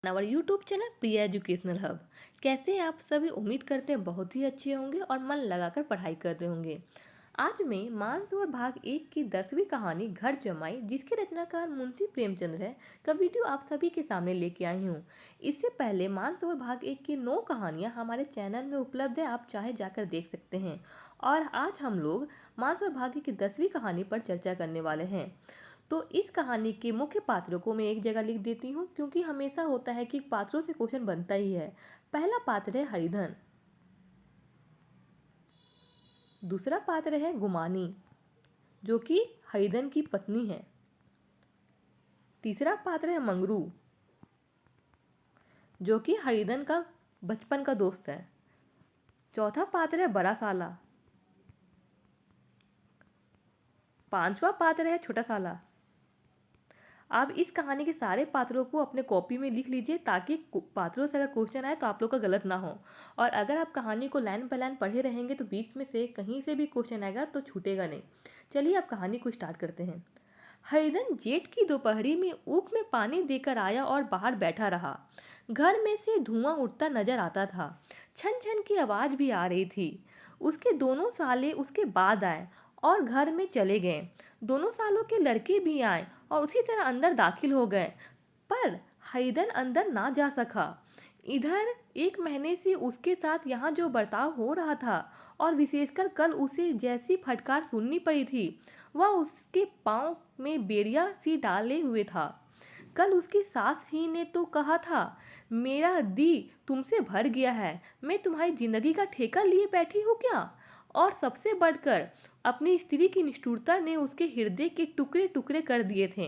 Our YouTube channel Priya educational hub. कैसे हैं आप सभी? उम्मीद करते हैं बहुत ही अच्छे होंगे और मन लगाकर पढ़ाई करते होंगे। आज मैं मानसरोवर भाग 1 की 10वीं कहानी घर जमाई, जिसके रचनाकार मुंशी प्रेमचंद्र है, का वीडियो आप सभी के सामने लेके आई हूँ। इससे पहले मानसरोवर भाग 1 की 9 कहानियाँ हमारे चैनल में उपलब्ध है, आप चाहे जाकर देख सकते हैं। और आज हम लोग मानसरोवर भाग 1 की 10वीं कहानी पर चर्चा करने वाले हैं। तो इस कहानी के मुख्य पात्रों को मैं एक जगह लिख देती हूँ, क्योंकि हमेशा होता है कि पात्रों से क्वेश्चन बनता ही है। पहला पात्र है हरिधन। दूसरा पात्र है गुमानी, जो कि हरिधन की पत्नी है। तीसरा पात्र है मंगरू, जो कि हरिधन का बचपन का दोस्त है। चौथा पात्र है बड़ा साला। पांचवा पात्र है छोटा साला। आप इस कहानी के सारे पात्रों को अपने कॉपी में लिख लीजिए, ताकि पात्रों से अगर क्वेश्चन आए तो आप लोग का गलत ना हो। और अगर आप कहानी को लाइन बाय लाइन पढ़े रहेंगे तो बीच में से कहीं से भी क्वेश्चन आएगा तो छूटेगा नहीं। चलिए अब कहानी को स्टार्ट करते हैं। हरिधन जेठ की दोपहरी में ऊख में पानी देकर आया और बाहर बैठा रहा। घर में से धुआं उठता नजर आता था। छन छन की आवाज भी आ रही थी। उसके दोनों साले उसके बाद आए और घर में चले गए। दोनों सालों के लड़के भी आए और उसी तरह अंदर दाखिल हो गए, पर हरिधन अंदर ना जा सका। इधर 1 महीने से उसके साथ यहाँ जो बर्ताव हो रहा था, और विशेषकर कल उसे जैसी फटकार सुननी पड़ी थी, वह उसके पाँव में बेड़िया सी डाले हुए था। कल उसकी सास ही ने तो कहा था, मेरा दी तुमसे भर गया है, मैं तुम्हारी जिंदगी का ठेका लिए बैठी हूँ क्या? और सबसे बढ़कर अपनी स्त्री की निष्ठुरता ने उसके हृदय के टुकड़े टुकड़े कर दिए थे।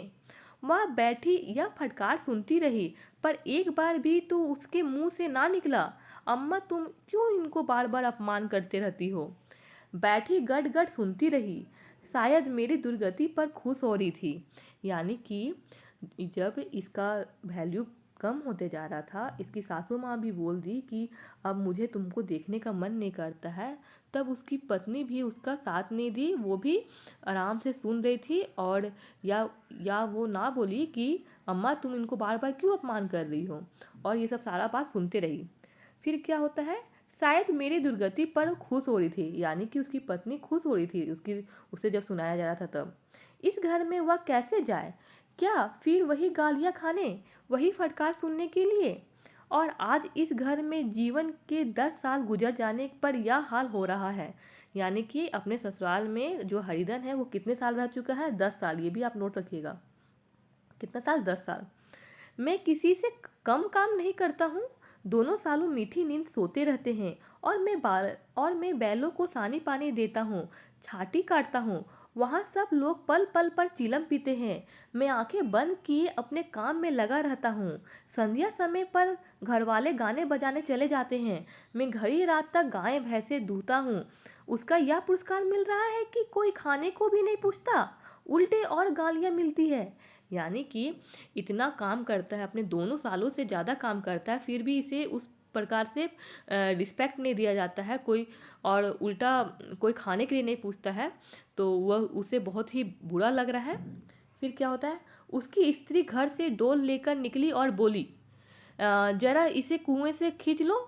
वह बैठी यह फटकार सुनती रही, पर एक बार भी तो उसके मुंह से ना निकला, अम्मा तुम क्यों इनको बार बार अपमान करते रहती हो? बैठी गट गट सुनती रही। शायद मेरी दुर्गति पर खुश हो रही थी। यानी कि जब इसका वैल्यू कम होते जा रहा था, इसकी सासू माँ भी बोल दी कि अब मुझे तुमको देखने का मन नहीं करता है, तब उसकी पत्नी भी उसका साथ नहीं दी, वो भी आराम से सुन रही थी। और या वो ना बोली कि अम्मा तुम इनको बार बार क्यों अपमान कर रही हो, और ये सब सारा बात सुनते रही। फिर क्या होता है, शायद मेरी दुर्गति पर खुश हो रही थी, यानी कि उसकी पत्नी खुश हो रही थी उसे जब सुनाया जा रहा था तब। इस घर में वह कैसे जाए? क्या फिर वही गालियाँ खाने, वही फटकार सुनने के लिए? और आज इस घर में जीवन के 10 साल गुजर जाने पर यह हाल हो रहा है। यानी कि अपने ससुराल में जो हरिधन है वो कितने साल रह चुका है? 10 साल। ये भी आप नोट रखिएगा, कितना साल? 10 साल। मैं किसी से कम काम नहीं करता हूँ। दोनों सालों मीठी नींद सोते रहते हैं, और मैं बैलों को सानी पानी देता हूँ, छाटी काटता हूँ। वहाँ सब लोग पल पल पर चिलम पीते हैं। मैं आंखें बंद किए अपने काम में लगा रहता हूँ। संध्या समय पर घर वाले गाने बजाने चले जाते हैं। मैं घड़ी रात तक गायें भैंसे दूहता हूँ। उसका यह पुरस्कार मिल रहा है कि कोई खाने को भी नहीं पूछता, उल्टे और गालियाँ मिलती है। यानी कि इतना काम करता है, अपने दोनों सालों से ज़्यादा काम करता है, फिर भी इसे उस प्रकार से रिस्पेक्ट नहीं दिया जाता है कोई, और उल्टा कोई खाने के लिए नहीं पूछता है, तो वह उसे बहुत ही बुरा लग रहा है। फिर क्या होता है, उसकी स्त्री घर से डोल लेकर निकली और बोली, जरा इसे कुएं से खींच लो।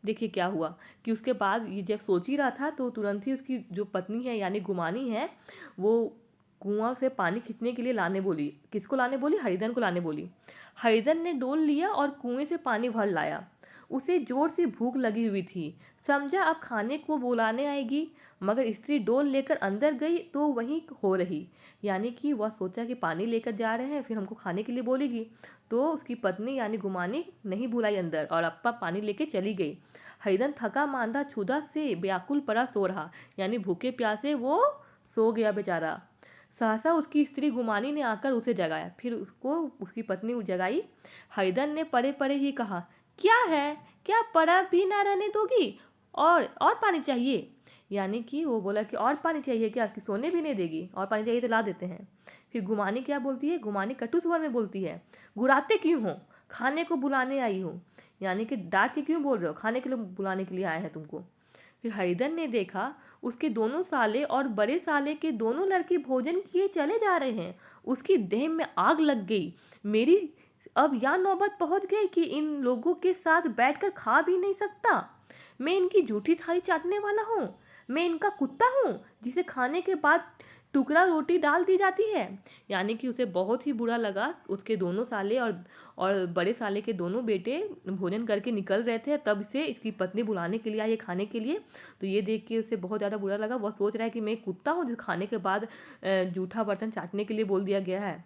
देखिए क्या हुआ कि उसके बाद ये जब सोच ही रहा था तो तुरंत ही उसकी जो पत्नी है यानी गुमानी है, वो कुआं से पानी खींचने के लिए लाने बोली। किसको लाने बोली? हरिधन को लाने बोली। हरिधन ने डोल लिया और कुएं से पानी भर लाया। उसे जोर से भूख लगी हुई थी। समझा अब खाने को बुलाने आएगी, मगर स्त्री डोल लेकर अंदर गई तो वहीं हो रही। यानी कि वह सोचा कि पानी लेकर जा रहे हैं, फिर हमको खाने के लिए बोलेगी, तो उसकी पत्नी यानी गुमानी नहीं बुलाई अंदर और अपना पानी लेके चली गई। हरिधन थका मांदा क्षुधा से व्याकुल पड़ा सो रहा, यानी भूखे प्यासे वो सो गया बेचारा। सहसा उसकी स्त्री गुमानी ने आकर उसे जगाया, फिर उसको उसकी पत्नी जगाई। हरिधन ने परे परे ही कहा, क्या है, क्या पड़ा भी ना रहने दोगी? और पानी चाहिए? यानी कि वो बोला कि और पानी चाहिए क्या, कि सोने भी नहीं देगी? और पानी चाहिए तो ला देते हैं। फिर गुमानी क्या बोलती है? गुमानी कटु स्वर में बोलती है, गुराते क्यों हो? खाने को बुलाने आई हूँ। यानी कि डांट के क्यों बोल रहे हो? खाने के लिए बुलाने के लिए आए हैं तुमको। फिर हरिधन ने देखा उसके दोनों साले और बड़े साले के दोनों लड़के भोजन किए चले जा रहे हैं। उसकी देह में आग लग गई। मेरी अब यहाँ नौबत पहुंच गई कि इन लोगों के साथ बैठकर खा भी नहीं सकता। मैं इनकी झूठी थाली चाटने वाला हूँ। मैं इनका कुत्ता हूँ जिसे खाने के बाद टुकड़ा रोटी डाल दी जाती है। यानी कि उसे बहुत ही बुरा लगा। उसके दोनों साले और बड़े साले के दोनों बेटे भोजन करके निकल रहे थे, तब से इसकी पत्नी बुलाने के लिए आई है खाने के लिए। तो ये देख के उसे बहुत ज़्यादा बुरा लगा। वह सोच रहा है कि मैं एक कुत्ता हूँ जिसे खाने के बाद जूठा बर्तन चाटने के लिए बोल दिया गया है।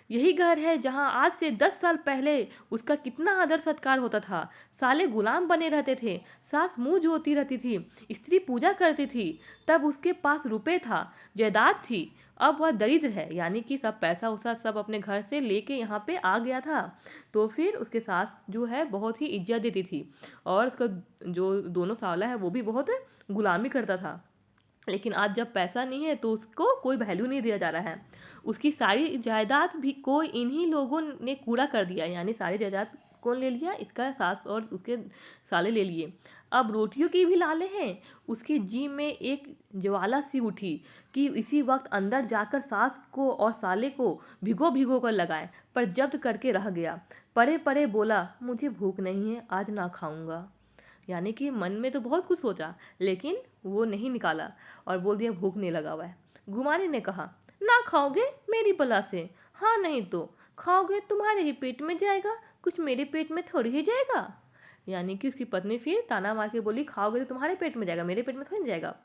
यही घर है जहां आज से 10 साल पहले उसका कितना आदर सत्कार होता था। साले गुलाम बने रहते थे। सास मुंह जोती रहती थी। स्त्री पूजा करती थी। तब उसके पास रुपए था, जायदाद थी। अब वह दरिद्र है, यानी कि सब पैसा उसा सब अपने घर से लेके यहाँ पे आ गया था। तो फिर उसके सास जो है बहुत ही इज्जत देती थी, और उसका जो दोनों साला है वो भी बहुत गुलामी करता था। लेकिन आज जब पैसा नहीं है तो उसको कोई वैल्यू नहीं दिया जा रहा है। उसकी सारी जायदाद भी को इन्हीं लोगों ने कूड़ा कर दिया। यानी सारी जायदाद कौन ले लिया? इसका सास और उसके साले ले लिए। अब रोटियों की भी लाले हैं। उसके जी में एक ज्वाला सी उठी कि इसी वक्त अंदर जाकर सास को और साले को भिगो भिगो कर लगाए, पर जब्त करके रह गया। परे परे बोला, मुझे भूख नहीं है, आज ना खाऊंगा। यानी कि मन में तो बहुत कुछ सोचा, लेकिन वो नहीं निकाला और बोल दिया भूख नहीं लगा हुआ है। घुमाने ने कहा, ना खाओगे मेरी बला से? हाँ नहीं तो खाओगे तुम्हारे ही पेट में जाएगा, कुछ मेरे पेट में थोड़ी ही जाएगा। यानी कि उसकी पत्नी फिर ताना मार के बोली, खाओगे तो तुम्हारे पेट में जाएगा, मेरे पेट में थोड़ी नहीं जाएगा।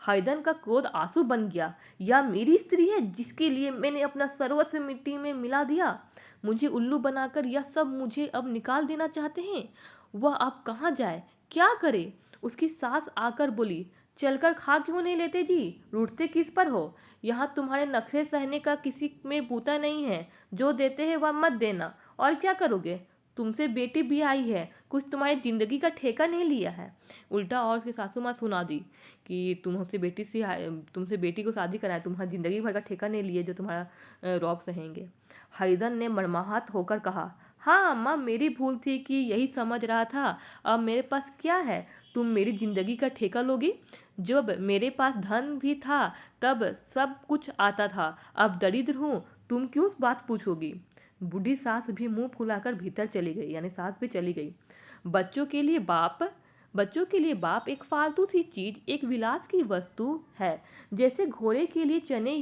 हैदन का क्रोध आंसू बन गया। यह मेरी स्त्री है जिसके लिए मैंने अपना सर्वस्व मिट्टी में मिला दिया। मुझे उल्लू बनाकर यह सब मुझे अब निकाल देना चाहते हैं। वह अब कहाँ जाए, क्या करे? उसकी सास आकर बोली, चलकर खा क्यों नहीं लेते जी, रूठते किस पर हो? यहाँ तुम्हारे नखरे सहने का किसी में बूता नहीं है। जो देते हैं वह मत देना। और क्या करोगे? तुमसे बेटी भी आई है, कुछ तुम्हारी जिंदगी का ठेका नहीं लिया है। उल्टा और उसकी सासू माँ सुना दी कि तुमसे बेटी को शादी कराए, तुम्हारी जिंदगी भर का ठेका नहीं लिए जो तुम्हारा रौब सहेंगे। हैदन ने मर्माहत होकर कहा, हाँ अम्मा, मेरी भूल थी कि यही समझ रहा था। अब मेरे पास क्या है? तुम मेरी जिंदगी का ठेका लोगी? जब मेरे पास धन भी था तब सब कुछ आता था। अब दरिद्र हूँ, तुम क्यों बात पूछोगी? बूढ़ी सास भी मुंह फुलाकर भीतर चली गई। यानी सास भी चली गई। बच्चों के लिए बाप बच्चों के लिए बाप एक फालतू सी चीज, एक विलास की वस्तु है, जैसे घोड़े के लिए चने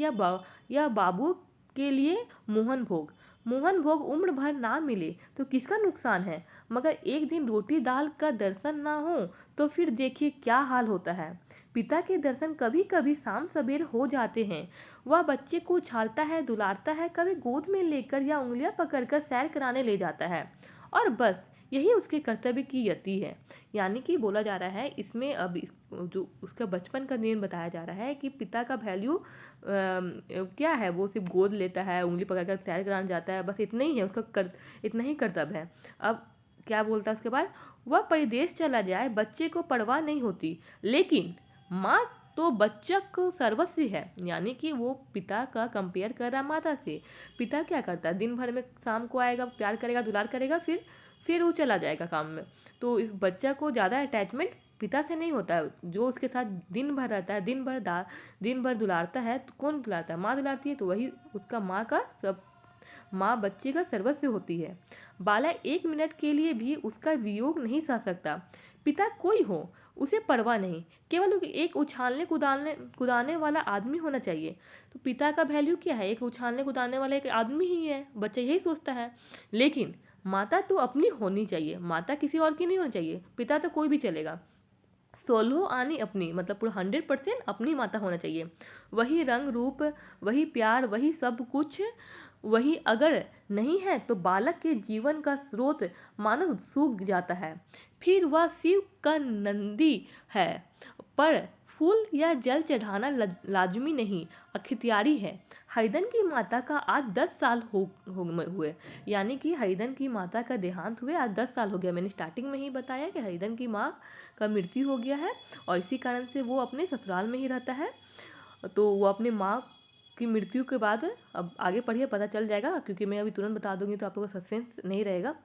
या बाबू के लिए मोहन भोग। मोहन भोग उम्र भर ना मिले तो किसका नुकसान है, मगर एक दिन रोटी दाल का दर्शन ना हो तो फिर देखिए क्या हाल होता है। पिता के दर्शन कभी कभी शाम सवेर हो जाते हैं। वह बच्चे को उछालता है, दुलारता है, कभी गोद में लेकर या उंगलियां पकड़कर सैर कराने ले जाता है, और बस यही उसके कर्तव्य की यति है। यानी कि बोला जा रहा है इसमें, अब जो उसका बचपन का दिन बताया जा रहा है कि पिता का वैल्यू क्या है, वो सिर्फ गोद लेता है, उंगली पकड़कर सैर कराने जाता है, बस इतना ही है उसका इतना ही कर्तव्य है। अब क्या बोलता है उसके बाद, वह परिदेश चला जाए, बच्चे को परवाह नहीं होती, लेकिन माँ तो बच्चा को सर्वस्व है। यानी कि वो पिता का कंपेयर कर रहा माता से। पिता क्या करता है, दिन भर में शाम को आएगा, प्यार करेगा, दुलार करेगा, फिर वो चला जाएगा काम में। तो इस बच्चा को ज़्यादा अटैचमेंट पिता से नहीं होता है। जो उसके साथ दिन भर रहता है, दिन भर दुलारता है, तो कौन दुलारता है? माँ दुलारती है, तो वही उसका माँ बच्चे का सर्वस्व होती है। बाला एक मिनट के लिए भी उसका वियोग नहीं सह सकता। पिता कोई हो, उसे परवाह नहीं, केवल एक उछालने कुदाने वाला आदमी होना चाहिए। तो पिता का वैल्यू क्या है? एक उछालने कुदाने वाला एक आदमी ही है, बच्चा यही सोचता है। लेकिन माता तो अपनी होनी चाहिए, माता किसी और की नहीं होनी चाहिए। पिता तो कोई भी चलेगा, सोलो आनी अपनी, मतलब पूरा 100% अपनी माता होना चाहिए। वही रंग रूप, वही प्यार, वही सब कुछ, वही अगर नहीं है तो बालक के जीवन का स्रोत मानो सूख जाता है। फिर वह शिव का नंदी है, पर फूल या जल चढ़ाना लाजमी नहीं, अख्तियारी है। हैदन की माता का आज 10 साल हुए। यानी कि हैदन की माता का देहांत हुए आज 10 साल हो गया। मैंने स्टार्टिंग में ही बताया कि हैदन की माँ का मृत्यु हो गया है, और इसी कारण से वो अपने ससुराल में ही रहता है। तो वो अपनी माँ की मृत्यु के बाद, अब आगे पढ़िए पता चल जाएगा, क्योंकि मैं अभी तुरंत बता दूंगी तो आप लोगों का सस्पेंस नहीं रहेगा।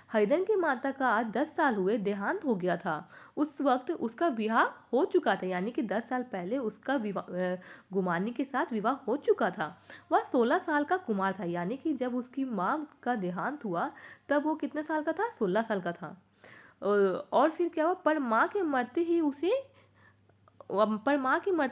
हरिधन की माता का आज 10 साल हुए देहांत हो गया था। उस वक्त उसका विवाह हो चुका था, यानी कि 10 साल पहले उसका गुमानी के साथ विवाह हो चुका था। वह 16 साल का कुमार था, यानी कि जब उसकी माँ का देहांत हुआ तब वो कितने साल का था? 16 साल का था। और फिर क्या हुआ, पर माँ के मरते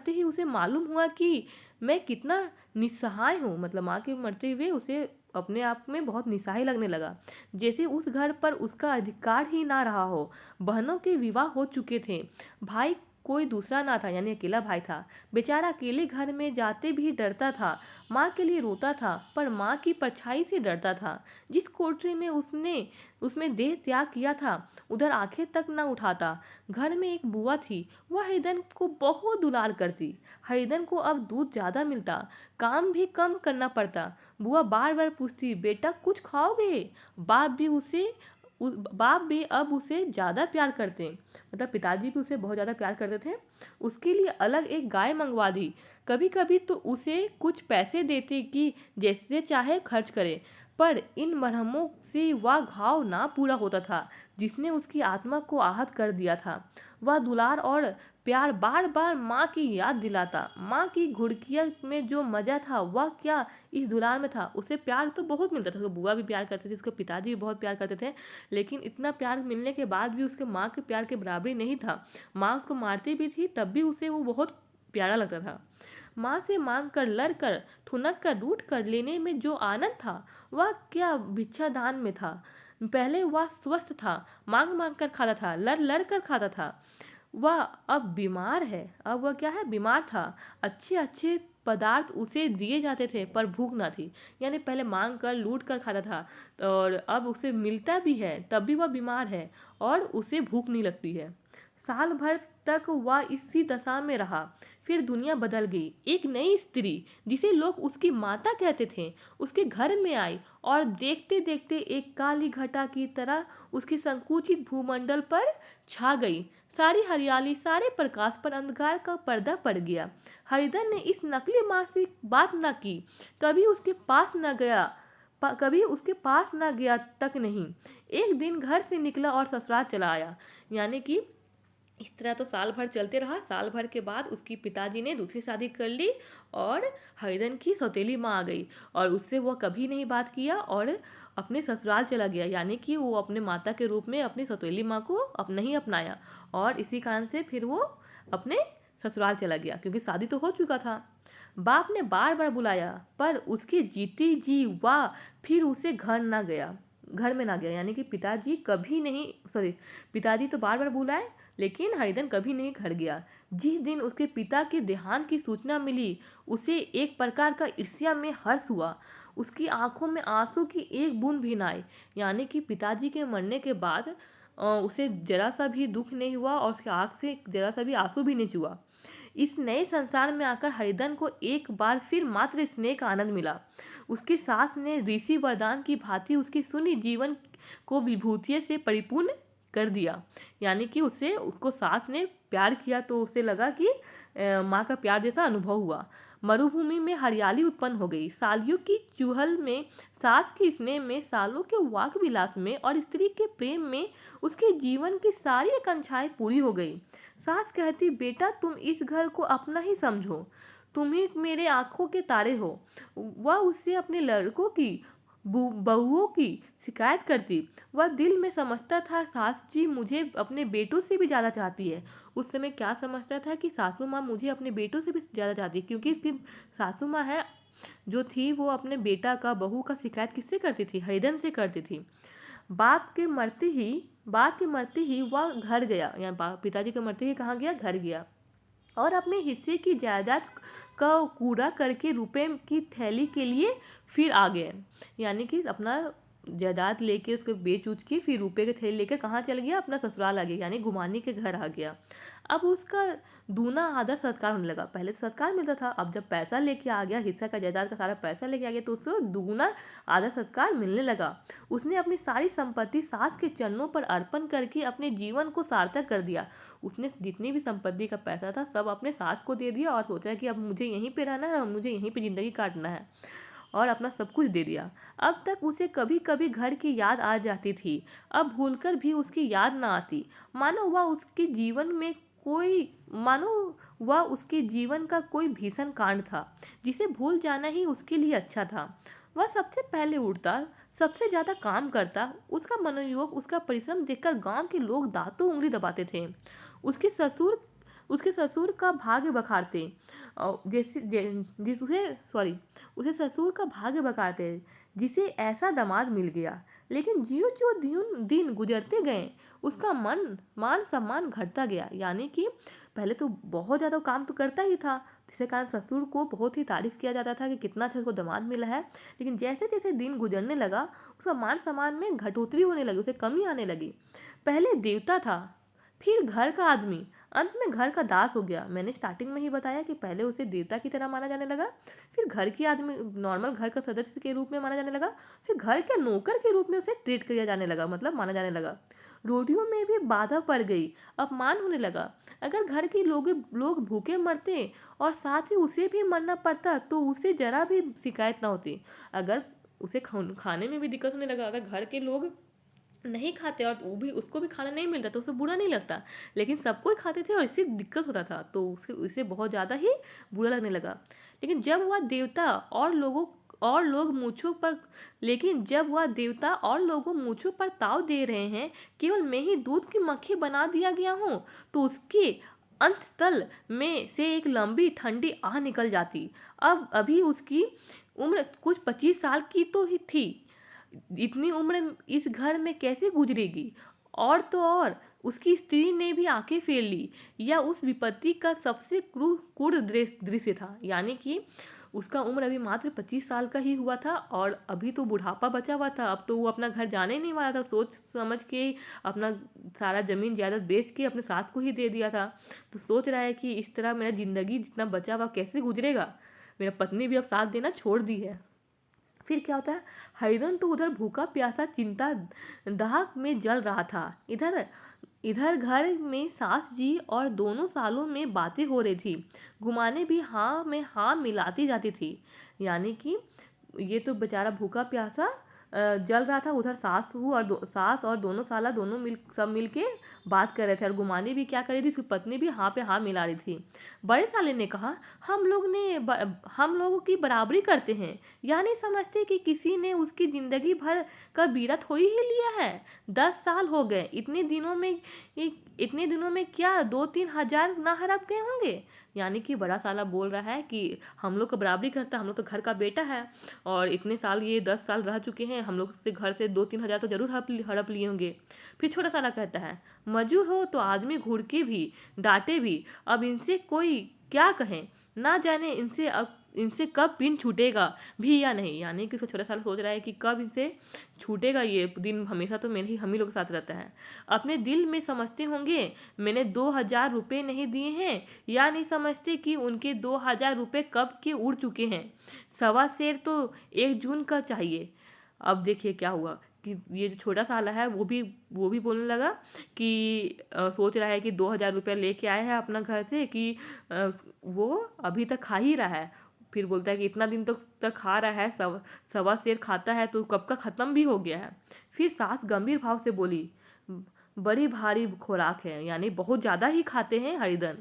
ही उसे मालूम हुआ कि मैं कितना निस्सहाय हूँ। मतलब माँ के मरते हुए उसे अपने आप में बहुत निस्सहाय लगने लगा, जैसे उस घर पर उसका अधिकार ही ना रहा हो। बहनों के विवाह हो चुके थे, भाई कोई दूसरा ना था, यानी अकेला भाई था। बेचारा अकेले घर में जाते भी डरता था। माँ के लिए रोता था, पर माँ की परछाई से डरता था। जिस कोठरी में उसमें देह त्याग किया था, उधर आंखें तक न उठाता। घर में एक बुआ थी, वह हरिधन को बहुत दुलार करती। हरिधन को अब दूध ज़्यादा मिलता, काम भी कम करना पड़ता। बुआ बार बार पूछती, बेटा कुछ खाओगे? बाप भी अब उसे ज़्यादा प्यार करते। मतलब पिताजी भी उसे बहुत ज़्यादा प्यार करते थे। उसके लिए अलग एक गाय मंगवा दी। कभी कभी तो उसे कुछ पैसे देते कि जैसे चाहे खर्च करे। पर इन मरहमों से वह घाव ना पूरा होता था जिसने उसकी आत्मा को आहत कर दिया था। वह दुलार और प्यार बार बार माँ की याद दिलाता। माँ की घुड़किया में जो मजा था वह क्या इस दुलार में था। उसे प्यार तो बहुत मिलता था, उसको बुआ भी प्यार करते थे, उसके पिताजी भी बहुत प्यार करते थे। लेकिन इतना प्यार मिलने के बाद भी उसके माँ के प्यार के बराबरी नहीं था। माँ उसको मारती भी थी तब भी उसे वो बहुत प्यारा लगता था। माँ से मांग कर, लड़ कर, ठुनक कर, रूठ कर लेने में जो आनंद था वह क्या भिक्षादान में था। पहले वह स्वस्थ था, मांग मांग कर खाता था, लड़ लड़ कर खाता था। वह अब बीमार है। अब वह क्या है? बीमार था। अच्छे अच्छे पदार्थ उसे दिए जाते थे पर भूख ना थी। यानी पहले मांग कर लूट कर खाता था और अब उसे मिलता भी है तब भी वह बीमार है और उसे भूख नहीं लगती है। साल भर तक वह इसी दशा में रहा। फिर दुनिया बदल गई। एक नई स्त्री जिसे लोग उसकी माता कहते थे उसके घर में आई और देखते देखते एक काली घटा की तरह उसकी संकुचित भूमंडल पर छा गई। सारी हरियाली, सारे प्रकाश पर अंधकार का पर्दा पड़ गया। हरिधन ने इस नकली माँ से बात न की, कभी उसके पास न गया, कभी उसके पास न गया तक नहीं। एक दिन घर से निकला और ससुराल चला आया। यानी कि इस तरह तो साल भर चलते रहा। साल भर के बाद उसकी पिताजी ने दूसरी शादी कर ली और हरिधन की सौतेली माँ आ गई और उससे वह कभी नहीं बात किया और अपने ससुराल चला गया। यानी कि वो अपने माता के रूप में अपनी सौतेली माँ को नहीं अपनाया और इसी कारण से फिर वो अपने ससुराल चला गया क्योंकि शादी तो हो चुका था। बाप ने बार बार बुलाया पर उसके जीती जी वह फिर उसे घर में ना गया। यानी कि पिताजी तो बार बार बुलाए लेकिन हरिधन कभी नहीं घर गया। जिस दिन उसके पिता के देहांत की सूचना मिली उसे एक प्रकार का ईर्ष्या में हर्ष हुआ। उसकी आंखों में आंसू की एक बूंद भी ना आई। यानी कि पिताजी के मरने के बाद उसे जरा सा भी दुख नहीं हुआ और उसके आंख से जरा सा भी आंसू भी नहीं छुआ। इस नए संसार में आकर हरिधन को एक बार फिर मात्र स्नेह का आनंद मिला। उसकी सास ने ऋषि वरदान की भांति उसकी सुनी जीवन को विभूतियों से परिपूर्ण कर दिया। यानी कि उसको सास ने प्यार किया तो उसे लगा कि माँ का प्यार जैसा अनुभव हुआ। मरुभूमि में हरियाली उत्पन्न हो गई। सालियों की चुहल में, सास के स्नेह में, सालों के वाक विलास में और स्त्री के प्रेम में उसके जीवन की सारी आकांक्षाएं पूरी हो गई। सास कहती, बेटा तुम इस घर को अपना ही समझो, तुम ही मेरे आंखों के तारे हो। वह उससे अपने लड़कों की, बहुओं की शिकायत करती। वह दिल में समझता था सास जी मुझे अपने बेटों से भी ज़्यादा चाहती है। उस समय क्या समझता था कि सासू माँ मुझे अपने बेटों से भी ज़्यादा चाहती है, क्योंकि इसकी सासू माँ है जो थी वो अपने बेटा का, बहू का शिकायत किससे करती थी? हरिधन से करती थी। बाप के मरते ही वह घर गया, या पिताजी के मरते ही कहाँ गया? घर गया और अपने हिस्से की जायदाद का कूड़ा करके रुपए की थैली के लिए फिर आ गए। यानी कि अपना जायदाद लेके उसको बेच उच के फिर रुपए की थैली लेकर कहाँ चल गया? अपना ससुराल आ गया, यानी गुमानी के घर आ गया। अब उसका दूना आदर सत्कार होने लगा। पहले तो सत्कार मिलता था, अब जब पैसा लेके आ गया, हिस्सा का जायदाद का सारा पैसा लेके आ गया तो उसको दूना आदर सत्कार मिलने लगा। उसने अपनी सारी संपत्ति सास के चरणों पर अर्पण करके अपने जीवन को सार्थक कर दिया। उसने जितनी भी संपत्ति का पैसा था सब अपने सास को दे दिया और सोचा कि अब मुझे यहीं पे रहना है और मुझे यहीं पे ज़िंदगी काटना है। और अपना सब कुछ दे दिया। अब तक उसे कभी कभी घर की याद आ जाती थी, अब भूलकर भी उसकी याद ना आती। मानो वह उसके जीवन में कोई मानो वह उसके जीवन का कोई भीषण कांड था, जिसे भूल जाना ही उसके लिए अच्छा था। वह सबसे पहले उठता, सबसे ज्यादा काम करता, उसका मनोयोग, उसका परिश्रम देखकर गांव के लोग दांतों उंगली दबाते थे। उसके ससुर उसके ससुर का भाग्य बखारते, जैसे जिसे सॉरी उसे ससुर का भाग्य बखारते जिसे ऐसा दामाद मिल गया। लेकिन ज्यों ज्यों दिन गुजरते गए, उसका मान सम्मान घटता गया। यानी कि पहले तो बहुत ज़्यादा काम तो करता ही था, जिसके कारण ससुर को बहुत ही तारीफ किया जाता था कि कितना अच्छा उसको दामाद मिला है। लेकिन जैसे जैसे दिन गुजरने लगा, उसका मान सम्मान में घटोतरी होने लगी, उसे कमी आने लगी। पहले देवता था, फिर घर का आदमी, अंत में घर का दास हो गया। मैंने स्टार्टिंग में ही बताया कि पहले उसे देवता की तरह माना जाने लगा, फिर घर की आदमी, नॉर्मल घर का सदस्य के रूप में माना जाने लगा, फिर घर के नौकर के रूप में उसे ट्रीट किया जाने लगा, मतलब माना जाने लगा। रोटियों में भी बाधा पड़ गई, अपमान होने लगा। अगर घर के लोग भूखे मरते और साथ ही उसे भी मरना पड़ता तो उसे जरा भी शिकायत ना होती। अगर उसे खाने में भी दिक्कत होने लगा, अगर घर के लोग नहीं खाते और वो भी उसको भी खाना नहीं मिलता तो उसे बुरा नहीं लगता। लेकिन सबको ही खाते थे और इससे दिक्कत होता था तो उसे बहुत ज़्यादा ही बुरा लगने लगा। लेकिन जब वह देवता और लोग मूछों पर लेकिन जब वह देवता और लोगों मूछों पर ताव दे रहे हैं, केवल मैं ही दूध की मक्खी बना दिया गया हूँ, तो उसके अंतस्थल में से एक लंबी ठंडी आह निकल जाती। अब अभी उसकी उम्र कुछ 25 साल की तो ही थी। इतनी उम्र इस घर में कैसे गुजरेगी? और तो और उसकी स्त्री ने भी आंखें फेर ली। यह उस विपत्ति का सबसे क्रूर दृश्य था। यानी कि उसका उम्र अभी मात्र 25 साल का ही हुआ था और अभी तो बुढ़ापा बचा हुआ था। अब तो वो अपना घर जाने ही नहीं वाला था, सोच समझ के अपना सारा जमीन जायदाद बेच के अपने सास को ही दे दिया था। तो सोच रहा है कि इस तरह मेरा जिंदगी जितना बचा हुआ कैसे गुजरेगा। मेरा पत्नी भी अब साथ देना छोड़ दी है। फिर क्या होता है, हरिधन तो उधर भूखा प्यासा चिंता दाह में जल रहा था। इधर इधर घर में सास जी और दोनों सालों में बातें हो रही थी। घुमाने भी हाँ में हाँ मिलाती जाती थी। यानी कि ये तो बेचारा भूखा प्यासा जल रहा था, उधर सास और दोनों साला दोनों सब मिल के बात कर रहे थे और गुमानी भी क्या कर रही थी, उसकी पत्नी भी हाँ पे हाँ मिला रही थी। बड़े साले ने कहा, हम लोगों की बराबरी करते हैं, या नहीं समझते कि किसी ने उसकी जिंदगी भर का बीड़ा थोड़ी ही लिया है। 10 साल हो गए, इतने दिनों में क्या 2-3 हजार ना हड़प गए होंगे। यानी कि बड़ा साला बोल रहा है कि हम लोग का बराबरी करता, हम लोग तो घर का बेटा है और इतने साल, ये 10 साल रह चुके हैं, हम लोग से घर से 2-3 हजार तो जरूर हड़प लिए होंगे। फिर छोटा साला कहता है, मजूर हो तो आदमी घुड़के भी डांटे भी, अब इनसे कोई क्या कहे, ना जाने इनसे कब पिन छूटेगा भी या नहीं। यानी कि उसका छोटा साला सोच रहा है कि कब इनसे छूटेगा ये दिन, हमेशा तो मेरे ही हम ही लोग के साथ रहता है। अपने दिल में समझते होंगे मैंने 2,000 रुपये नहीं दिए हैं, या नहीं समझते कि उनके 2,000 रुपये कब के उड़ चुके हैं। 1.25 सेर तो 1 जून का चाहिए। अब देखिए क्या हुआ कि ये जो छोटा साला है वो भी बोलने लगा कि सोच रहा है कि 2,000 रुपया लेके आया है अपना घर से कि वो अभी तक खा ही रहा है। फिर बोलता है कि इतना दिन तक खा रहा है, 1.25 सेर खाता है तो कब का ख़त्म भी हो गया है। फिर सास गंभीर भाव से बोली, बड़ी भारी खुराक है, यानी बहुत ज़्यादा ही खाते हैं हरिधन।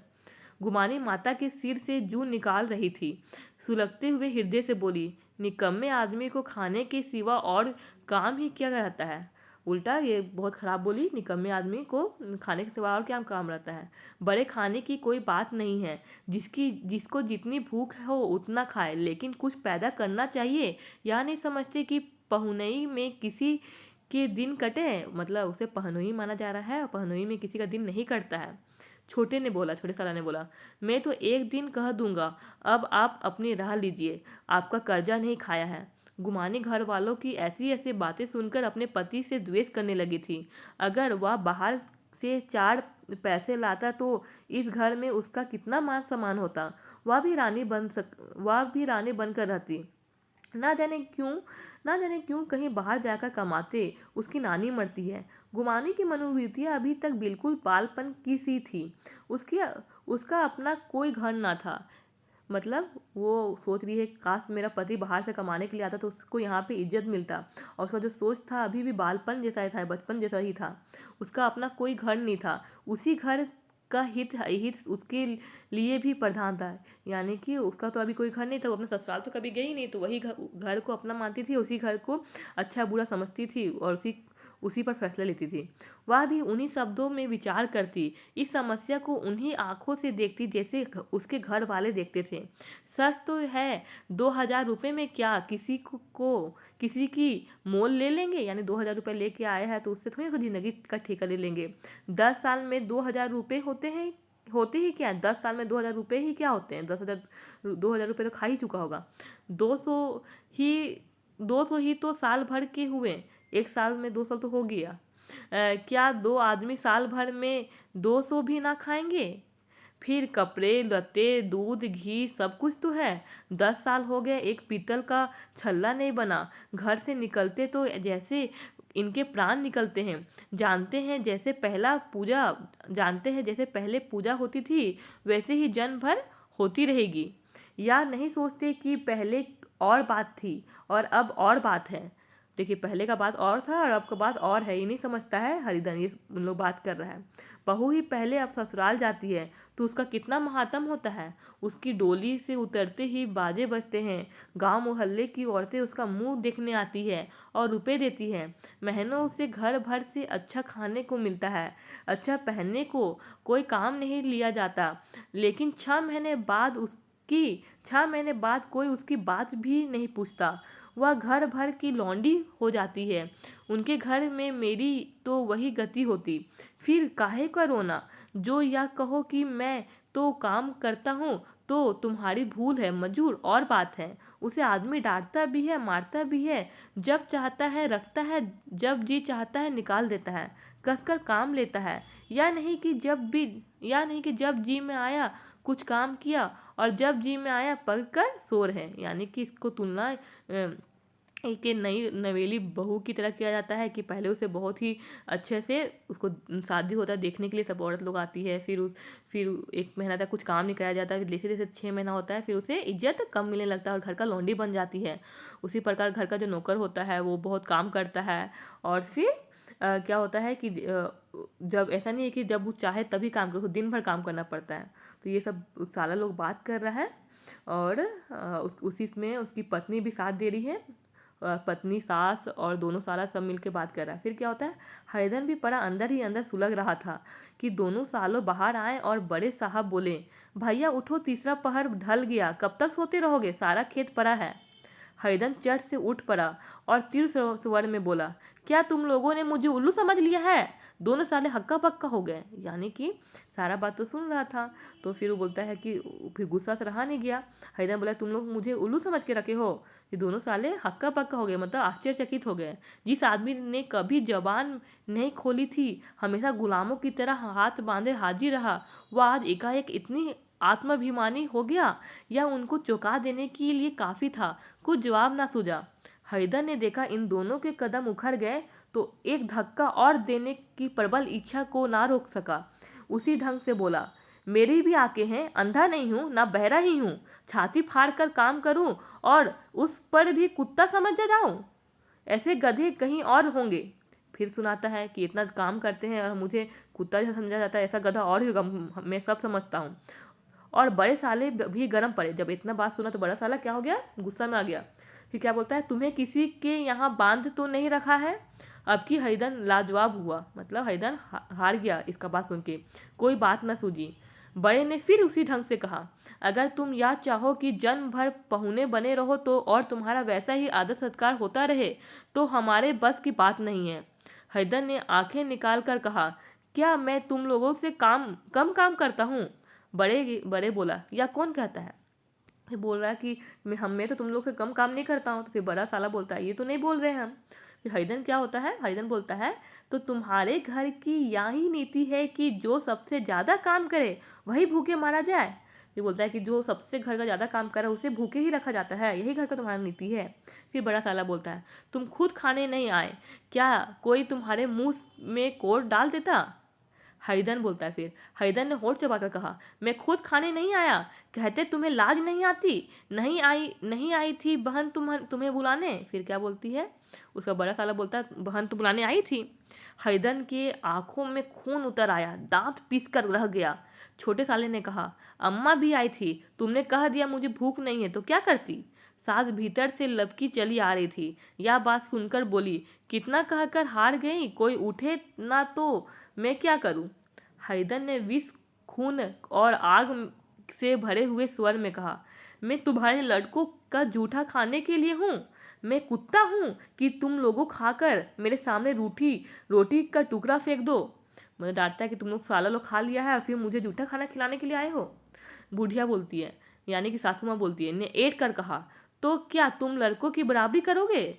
गुमानी माता के सिर से जूं निकाल रही थी, सुलगते हुए हृदय से बोली, निकम्मे आदमी को खाने के सिवा और काम ही क्या रहता है। उल्टा ये बहुत खराब बोली, निकम्मे आदमी को खाने के सिवा और क्या काम रहता है। बड़े खाने की कोई बात नहीं है, जिसको जितनी भूख हो उतना खाए, लेकिन कुछ पैदा करना चाहिए। या नहीं समझते कि पहुनई में किसी के दिन कटे, मतलब उसे पहनोई माना जा रहा है और पहनोई में किसी का दिन नहीं कटता है। छोटे साला ने बोला, मैं तो एक दिन कह दूंगा, अब आप अपनी राह लीजिए, आपका कर्जा नहीं खाया है। गुमानी घर वालों की ऐसी ऐसी बातें सुनकर अपने पति से द्वेष करने लगी थी। अगर वह बाहर से 4 पैसे लाता तो इस घर में उसका कितना मान सम्मान होता। वह भी रानी बनकर रहती। ना जाने क्यों कहीं बाहर जाकर कमाते, उसकी नानी मरती है। गुमानी की मनोवृत्तियाँ अभी तक बिल्कुल बालपन की सी थी। उसका अपना कोई घर ना था, मतलब वो सोच रही है कि काश मेरा पति बाहर से कमाने के लिए आता तो उसको यहाँ पे इज्जत मिलता। और उसका जो सोच था अभी भी बालपन जैसा ही था, बचपन जैसा ही था। उसका अपना कोई घर नहीं था, उसी घर का हित उसके लिए भी प्रधान था। यानी कि उसका तो अभी कोई घर नहीं था, वो अपने ससुराल तो कभी गई नहीं, तो वही घर को अपना मानती थी, उसी घर को अच्छा बुरा समझती थी और उसी उसी पर फैसला लेती थी। वह भी उन्हीं शब्दों में विचार करती, इस समस्या को उन्हीं आंखों से देखती जैसे उसके घर वाले देखते थे। सच तो है, 2,000 रुपये में क्या किसी की मोल ले लेंगे। यानी 2,000 रुपये लेके आए हैं तो उससे थोड़ी ना जिंदगी का ठेका ले लेंगे। 10 साल में 2,000 रुपये होते ही क्या, 10 साल में 2,000 रुपये ही क्या होते हैं। 2,000 रुपये तो खा ही चुका होगा। 200 ही 200 ही तो साल भर के हुए। एक साल में 2 साल तो हो गया। क्या दो आदमी साल भर में 200 भी ना खाएंगे। फिर कपड़े लत्ते दूध घी सब कुछ तो है। 10 साल हो गए, एक पीतल का छल्ला नहीं बना। घर से निकलते तो जैसे इनके प्राण निकलते हैं। जानते हैं जैसे पहले पूजा होती थी वैसे ही जन्म भर होती रहेगी। या नहीं सोचते कि पहले और बात थी और अब और बात है। देखिए, पहले का बात और था और अब का बात और है, ये नहीं समझता है हरिधन। ये उन लोग बात कर रहा है। बहू ही पहले अब ससुराल जाती है तो उसका कितना महात्म होता है। उसकी डोली से उतरते ही बाजे बजते हैं। गांव मोहल्ले की औरतें उसका मुंह देखने आती है और रुपए देती है। महीनों उसे घर भर से अच्छा खाने को मिलता है, अच्छा पहनने को। कोई काम नहीं लिया जाता। लेकिन 6 महीने बाद कोई उसकी बात भी नहीं पूछता। वह घर भर की लौंडी हो जाती है। उनके घर में मेरी तो वही गति होती। फिर काहे का रोना। जो यह कहो कि मैं तो काम करता हूँ तो तुम्हारी भूल है मजूर, और बात है। उसे आदमी डांटता भी है, मारता भी है। जब चाहता है रखता है, जब जी चाहता है निकाल देता है, कसकर काम लेता है। या नहीं कि जब जी में आया कुछ काम किया और जब जी में आया पकड़ कर सो रहे। यानी कि इसको तुलना एक नई नवेली बहू की तरह किया जाता है कि पहले उसे बहुत ही अच्छे से उसको शादी होता है देखने के लिए सब औरत लोग आती है। फिर 1 महीना तक कुछ काम नहीं कराया जाता है। जैसे जैसे 6 महीना होता है फिर उसे इज्जत कम मिलने लगता है और घर का लौंडी बन जाती है। उसी प्रकार घर का जो नौकर होता है वो बहुत काम करता है। और फिर क्या होता है कि जब ऐसा नहीं है कि जब वो चाहे तभी काम करे, उसको दिन भर काम करना पड़ता है। तो ये सब साला लोग बात कर रहा है। और उसी में उसकी पत्नी भी साथ दे रही है। पत्नी सास और दोनों साला सब मिलके बात कर रहा है। फिर क्या होता है, हरिधन भी परा अंदर ही अंदर सुलग रहा था कि दोनों सालों बाहर आए और बड़े साहब बोले, भैया उठो, तीसरा पहर ढल गया, कब तक सोते रहोगे, सारा खेत पड़ा है। हरिधन चट से उठ पड़ा और तीव्र स्वर में बोला, क्या तुम लोगों ने मुझे उल्लू समझ लिया है। दोनों साले हक्का बक्का हो गए। यानी कि सारा बात तो सुन रहा था। तो फिर वो बोलता है कि फिर गुस्सा से रहा नहीं गया। हरिधन बोला, तुम लोग मुझे उल्लू समझ के रखे हो। ये दोनों साले हक्का बक्का हो गए, मतलब आश्चर्यचकित हो गए। जिस आदमी ने कभी जबान नहीं खोली थी, हमेशा गुलामों की तरह हाथ बांधे हाजिर रहा, वह आज एकाएक इतनी आत्माभिमानी हो गया। यह उनको चौंका देने के लिए काफ़ी था। कुछ जवाब ना सूझा। हरिधन ने देखा इन दोनों के कदम उखड़ गए तो एक धक्का और देने की प्रबल इच्छा को ना रोक सका। उसी ढंग से बोला, मेरी भी आंखें हैं, अंधा नहीं हूँ ना बहरा ही हूँ। छाती फाड़ कर काम करूँ और उस पर भी कुत्ता समझ जाऊँ। ऐसे गधे कहीं और होंगे। फिर सुनाता है कि इतना काम करते हैं और मुझे कुत्ता जैसा समझा जाता है, ऐसा गधा और ही होगा, मैं सब समझता हूँ। और बड़े साले भी गर्म पड़े। जब इतना बात सुना तो बड़ा साला क्या हो गया, गुस्सा में आ गया। फिर क्या बोलता है, तुम्हें किसी के यहाँ बांध तो नहीं रखा है। अब की हरिधन लाजवाब हुआ, मतलब हरिधन हार गया इसका बात सुन के। कोई बात न सूझी। बड़े ने फिर उसी ढंग से कहा, अगर तुम यह चाहो कि जन्म भर पहुने बने रहो तो और तुम्हारा वैसा ही आदर सत्कार होता रहे तो हमारे बस की बात नहीं है। हरिधन ने आंखें निकाल कर कहा, क्या मैं तुम लोगों से कम काम करता हूँ। बड़े बड़े बोला, या कौन कहता है। फिर बोल रहा है कि मैं तो तुम लोग से कम काम नहीं करता हूँ। तो फिर बड़ा साला बोलता है, ये तो नहीं बोल रहे हैं हम। फिर हरिधन क्या होता है, हरिधन बोलता है, तो तुम्हारे घर की यही नीति है कि जो सबसे ज़्यादा काम करे वही भूखे मारा जाए। ये बोलता है कि जो सबसे घर का ज़्यादा काम करे उसे भूखे ही रखा जाता है, यही घर का तुम्हारा नीति है। फिर बड़ा साला बोलता है, तुम खुद खाने नहीं आए, क्या कोई तुम्हारे मुंह में कोड़ डाल देता। हरिधन बोलता है फिर। हरिधन ने होठ चबाकर कहा, मैं खुद खाने नहीं आया, कहते तुम्हें लाज नहीं आती। नहीं आई थी बहन तुम्हें बुलाने। फिर क्या बोलती है, उसका बड़ा साला बोलता है, बहन तो बुलाने आई थी। हरिधन के आंखों में खून उतर आया, दांत पीस कर रह गया। छोटे साले ने कहा, अम्मा भी आई थी, तुमने कह दिया मुझे भूख नहीं है तो क्या करती। सास भीतर से लपकी चली आ रही थी। यह बात सुनकर बोली, कितना कहकर हार गई, कोई उठे ना तो मैं क्या करूं। हैदर ने विष, खून और आग से भरे हुए स्वर में कहा, मैं तुम्हारे लड़कों का जूठा खाने के लिए हूँ। मैं कुत्ता हूँ कि तुम लोगों खाकर मेरे सामने रूठी रोटी का टुकड़ा फेंक दो। मुझे डांटता है कि तुम लोग साला लोग खा लिया है और फिर मुझे जूठा खाना खिलाने के लिए आए हो। बुढ़िया बोलती है, यानी कि सासू माँ बोलती है, ने ऐठ कर कहा, तो क्या तुम लड़कों की बराबरी करोगे।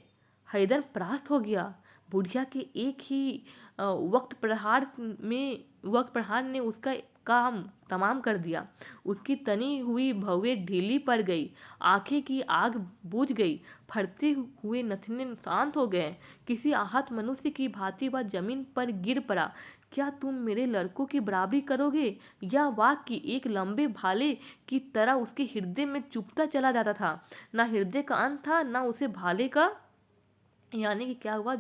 हैदर परास्त हो गया। बुढ़िया के एक ही वक्त प्रहार ने उसका काम तमाम कर दिया। उसकी तनी हुई भवें ढीली पड़ गई, आंखें की आग बुझ गई, फटते हुए नथने शांत हो गए। किसी आहत मनुष्य की भांति वह जमीन पर गिर पड़ा। क्या तुम मेरे लड़कों की बराबरी करोगे। यह वाक्य एक लंबे भाले की तरह उसके हृदय में चुभता चला जाता था। ना हृदय का अंत था, ना उसे भाले का। यानी कि क्या हुआ,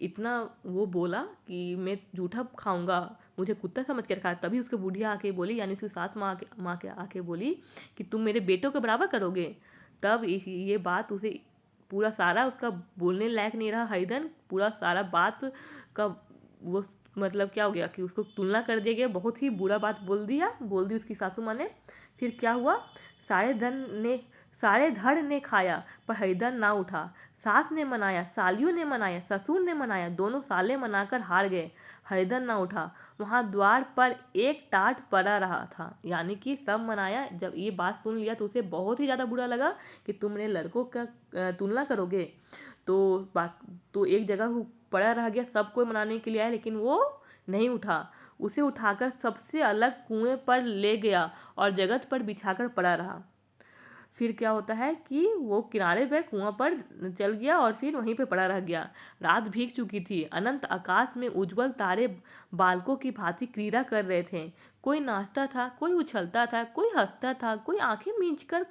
इतना वो बोला कि मैं जूठा खाऊंगा, मुझे कुत्ता समझ कर खाया। तभी उसके बुढ़िया आके बोली, यानी उसकी सास माँ के आके बोली कि तुम मेरे बेटों के बराबर करोगे। तब ये बात उसे पूरा सारा उसका बोलने लायक नहीं रहा। हैदन पूरा सारा बात का वो मतलब क्या हो गया कि उसको तुलना कर दिया गया, बहुत ही बुरा बात बोल दी उसकी सासू माँ ने। फिर क्या हुआ, सारे धड़ ने खाया पर हैदर ना उठा। सास ने मनाया, सालियों ने मनाया, ससुर ने मनाया, दोनों साले मनाकर हार गए। हैदर ना उठा। वहां द्वार पर एक टाट पड़ा रहा था। यानी कि सब मनाया, जब ये बात सुन लिया तो उसे बहुत ही ज़्यादा बुरा लगा कि तुम मेरे लड़कों का तुलना करोगे। तो बात तो एक जगह पड़ा रह गया, सब कोई मनाने के लिए आया लेकिन वो नहीं उठा। उसे उठाकर सबसे अलग कुएं पर ले गया और जगत पर बिछाकर पड़ा रहा। फिर क्या होता है कि वो किनारे पे कुआं पर चल गया और फिर वहीं पे पड़ा रह गया। रात भीग चुकी थी। अनंत आकाश में उज्जवल तारे बालकों की भांति क्रीड़ा कर रहे थे। कोई नाचता था, कोई उछलता था, कोई हंसता था, कोई आंखें मींच कर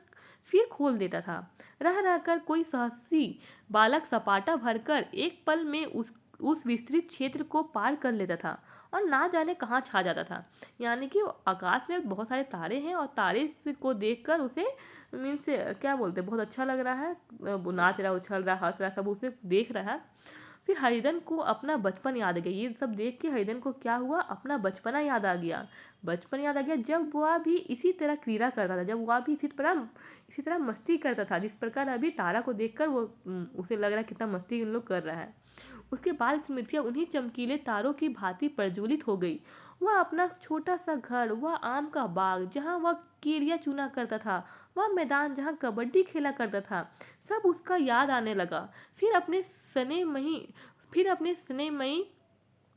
फिर खोल देता था। रह रहकर कोई साहसी बालक सपाटा भरकर एक पल में उस विस्तृत क्षेत्र को पार कर लेता था और ना जाने कहाँ छा जाता था। यानी कि आकाश में बहुत सारे तारे हैं और तारे को देखकर उसे मीन्स क्या बोलते हैं, बहुत अच्छा लग रहा है। वो नाच रहा है, उछल रहा है, हंस रहा है, सब उसे देख रहा है। फिर हरिधन को अपना बचपन याद आ गया। ये सब देख के हरिधन को क्या हुआ, अपना बचपना याद आ गया। बचपन याद आ गया जब वह भी इसी तरह क्रीड़ा करता था, जब वह भी इसी तरह मस्ती करता था जिस प्रकार अभी तारा को देखकर वो उसे लग रहा है कितना मस्ती इन लोग कर रहा है। उसके बाल स्मृतियाँ उन्हीं चमकीले तारों की भांति प्रज्वलित हो गई। वह अपना छोटा सा घर, वह आम का बाग जहाँ वह कीड़ियाँ चुना करता था, वह मैदान जहाँ कबड्डी खेला करता था, सब उसका याद आने लगा। फिर अपने स्नेहमयी फिर अपने स्नेहमयी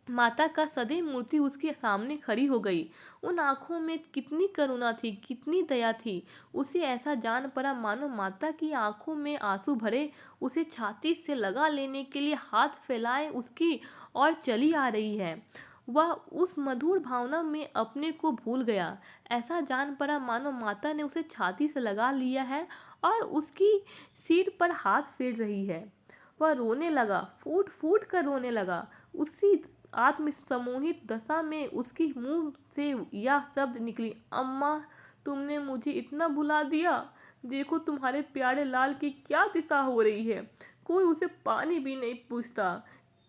माता का सदैव मूर्ति उसके सामने खड़ी हो गई। उन आंखों में कितनी करुणा थी, कितनी दया थी। उसे ऐसा जान पड़ा मानो माता की आंखों में आंसू भरे उसे छाती से लगा लेने के लिए हाथ फैलाए उसकी और चली आ रही है। वह उस मधुर भावना में अपने को भूल गया। ऐसा जान पड़ा मानो माता ने उसे छाती से लगा लिया है और उसकी सिर पर हाथ फेर रही है। वह रोने लगा, फूट फूट कर रोने लगा। उसी आत्मसमोहित दशा में उसके मुंह से यह शब्द निकली, अम्मा तुमने मुझे इतना भुला दिया। देखो तुम्हारे प्यारे लाल की क्या दिशा हो रही है, कोई उसे पानी भी नहीं पूछता।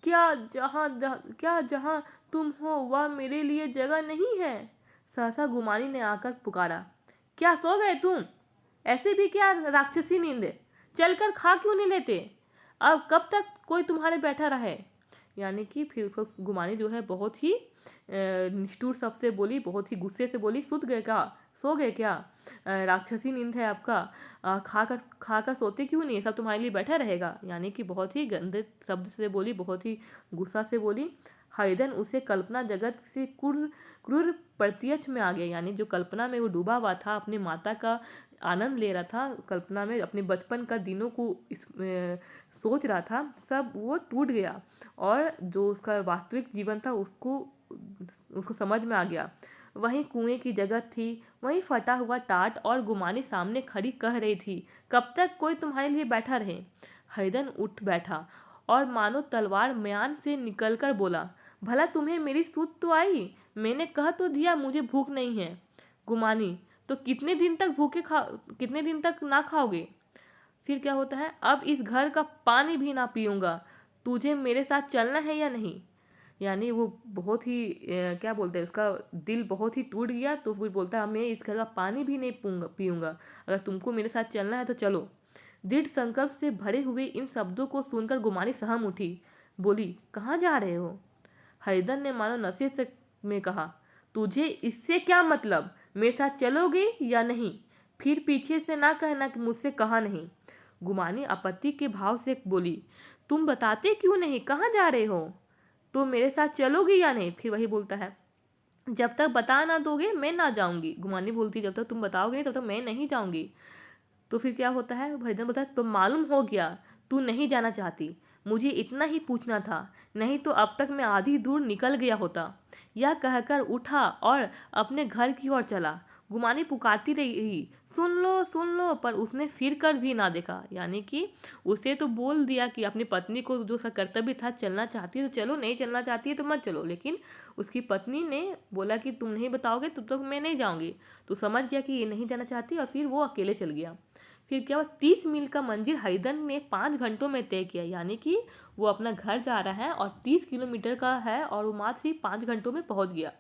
क्या जहाँ तुम हो वह मेरे लिए जगह नहीं है। सहसा गुमानी ने आकर पुकारा, क्या सो गए तुम, ऐसे भी क्या राक्षसी नींद है, चलकर खा क्यों नहीं लेते, अब कब तक कोई तुम्हारे बैठा रहे। यानी कि फिर उसको गुमानी जो है बहुत ही निष्ठुर सबसे बोली, बहुत ही गुस्से से बोली, सुत गए क्या, सो गए क्या, राक्षसी नींद है आपका, खाकर सोते क्यों नहीं, सब तुम्हारे लिए बैठा रहेगा। यानी कि बहुत ही गंदे शब्द से बोली, बहुत ही गुस्सा से बोली। हैदन उसे कल्पना जगत से क्रूर प्रत्यक्ष में आ गया। यानी जो कल्पना में वो डूबा हुआ था, अपनी माता का आनंद ले रहा था, कल्पना में अपने बचपन का दिनों को सोच रहा था, सब वो टूट गया और जो उसका वास्तविक जीवन था उसको उसको समझ में आ गया। वहीं कुएं की जगह थी, वहीं फटा हुआ टाट, और गुमानी सामने खड़ी कह रही थी, कब तक कोई तुम्हारे लिए बैठा रहे। हैदन उठ बैठा और मानो तलवार म्यान से निकलकर बोला, भला तुम्हें मेरी सूध तो आई? मैंने कह तो दिया मुझे भूख नहीं है। गुमानी, तो कितने दिन तक ना खाओगे? फिर क्या होता है, अब इस घर का पानी भी ना पीऊंगा। तुझे मेरे साथ चलना है या नहीं? यानी वो बहुत ही क्या बोलते हैं, उसका दिल बहुत ही टूट गया। तो फिर बोलता है, मैं इस घर का पानी भी नहीं पीऊंगा, अगर तुमको मेरे साथ चलना है तो चलो। दृढ़ संकल्प से भरे हुए इन शब्दों को सुनकर गुमानी सहम उठी। बोली, कहाँ जा रहे हो? हैदर ने मानो नशे से में कहा, तुझे इससे क्या मतलब? मेरे साथ चलोगे या नहीं? फिर पीछे से ना कहना कि मुझसे कहा नहीं। गुमानी आपत्ति के भाव से बोली, तुम बताते क्यों नहीं, कहाँ जा रहे हो? तो मेरे साथ चलोगे या नहीं? फिर वही बोलता है, जब तक बता ना दोगे मैं ना जाऊंगी। गुमानी बोलती, जब तक तुम बताओगे नहीं तब तक मैं नहीं जाऊंगी। तो फिर क्या होता है, भैदन बोलता है, तो मालूम हो गया तू नहीं जाना चाहती। मुझे इतना ही पूछना था, नहीं तो अब तक मैं आधी दूर निकल गया होता। यह कहकर उठा और अपने घर की ओर चला। गुमानी पुकारती रही, सुन लो, पर उसने फिर कर भी ना देखा। यानी कि उसे तो बोल दिया कि अपनी पत्नी को जो उसका कर्तव्य था, चलना चाहती है तो चलो, नहीं चलना चाहती है तो मत चलो। लेकिन उसकी पत्नी ने बोला कि तुम नहीं बताओगे तब तक मैं नहीं जाऊंगी। तो समझ गया कि ये नहीं जाना चाहती और फिर वो अकेले चल गया। फिर क्या हुआ, 30 मील का मंजिल हैदर ने 5 घंटों में तय किया। यानी कि वो अपना घर जा रहा है और 30 किलोमीटर का है और वो मात्र ही 5 घंटों में पहुंच गया।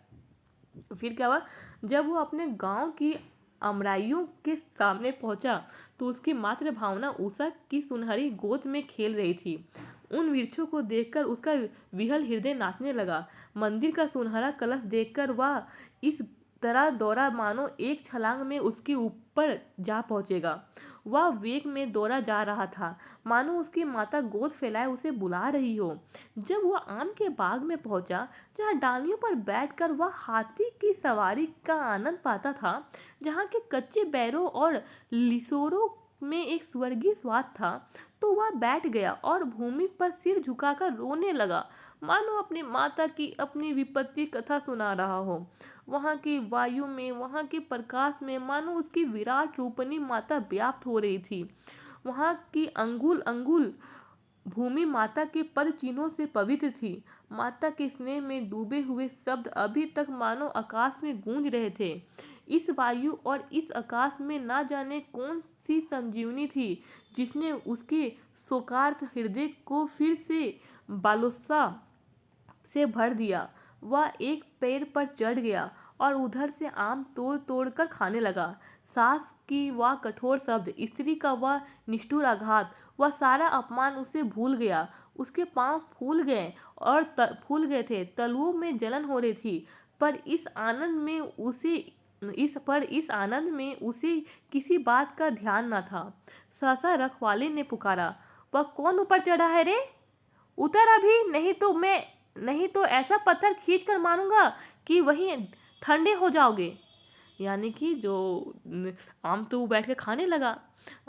फिर क्या हुआ, जब वो अपने गांव की अमराइयों के सामने पहुंचा तो उसकी मातृ भावना उषा की सुनहरी गोद में खेल रही थी। उन वृक्षों को देखकर उसका विहल हृदय नाचने लगा। मंदिर का सुनहरा कलश देखकर वह इस तरह दौड़ा मानो एक छलांग में उसके ऊपर जा पहुंचेगा। वह वेग में दौड़ा जा रहा था, मानो उसकी माता गोद फैलाए उसे बुला रही हो। जब वह आम के बाग में पहुंचा, जहाँ डालियों पर बैठकर वह हाथी की सवारी का आनंद पाता था, जहाँ के कच्चे बैरों और लिसोरों में एक स्वर्गीय स्वाद था, तो वह बैठ गया और भूमि पर सिर झुकाकर रोने लगा, मानो अपनी माता की अपनी विपत्ति कथा सुना रहा हो। वहाँ की वायु में, वहाँ के प्रकाश में मानो उसकी विराट रूपनी माता व्याप्त हो रही थी। वहाँ की अंगुल अंगुल भूमि माता के पद चिन्हों से पवित्र थी। माता के स्नेह में डूबे हुए शब्द अभी तक मानो आकाश में गूंज रहे थे। इस वायु और इस आकाश में ना जाने कौन सी संजीवनी थी, जिसने उसके शोकार्त हृदय को फिर से बालोत्साह से भर दिया। वह एक पेड़ पर चढ़ गया और उधर से आम तोड़ तोड़ कर खाने लगा। सास की वह कठोर शब्द, स्त्री का वह निष्ठुर आघात, वह सारा अपमान उसे भूल गया। उसके पांव फूल गए थे, तलुओं में जलन हो रही थी, पर इस आनंद में उसे किसी बात का ध्यान न था। सहसा रखवाले ने पुकारा, वह कौन ऊपर चढ़ा है रे? उतर अभी, नहीं तो ऐसा पत्थर खींच कर मारूंगा कि वहीं ठंडे हो जाओगे। यानी कि जो आम तो वो बैठ के खाने लगा,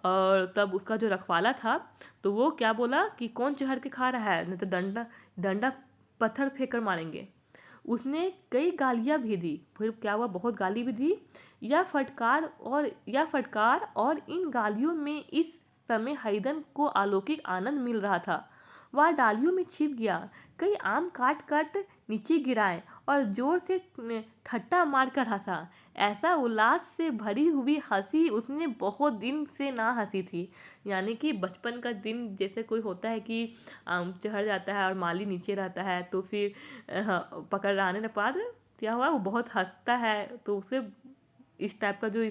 और तब उसका जो रखवाला था तो वो क्या बोला कि कौन चढ़ के खा रहा है, नहीं तो डंडा डंडा पत्थर फेंक कर मारेंगे। उसने कई गालियां भी दी। फिर क्या हुआ, बहुत गाली भी दी। यह फटकार और इन गालियों में इस समय हैदन को अलौकिक आनंद मिल रहा था। वह डालियों में छिप गया, कई आम काट काट नीचे गिराए और जोर से ठट्टा मार कर हंसा। ऐसा उल्लास से भरी हुई हंसी उसने बहुत दिन से ना हंसी थी। यानी कि बचपन का दिन जैसे कोई होता है कि आम चढ़ जाता है और माली नीचे रहता है, तो फिर पकड़ आने के बाद क्या हुआ, वो बहुत हंसता है, तो उसे इस टाइप का जो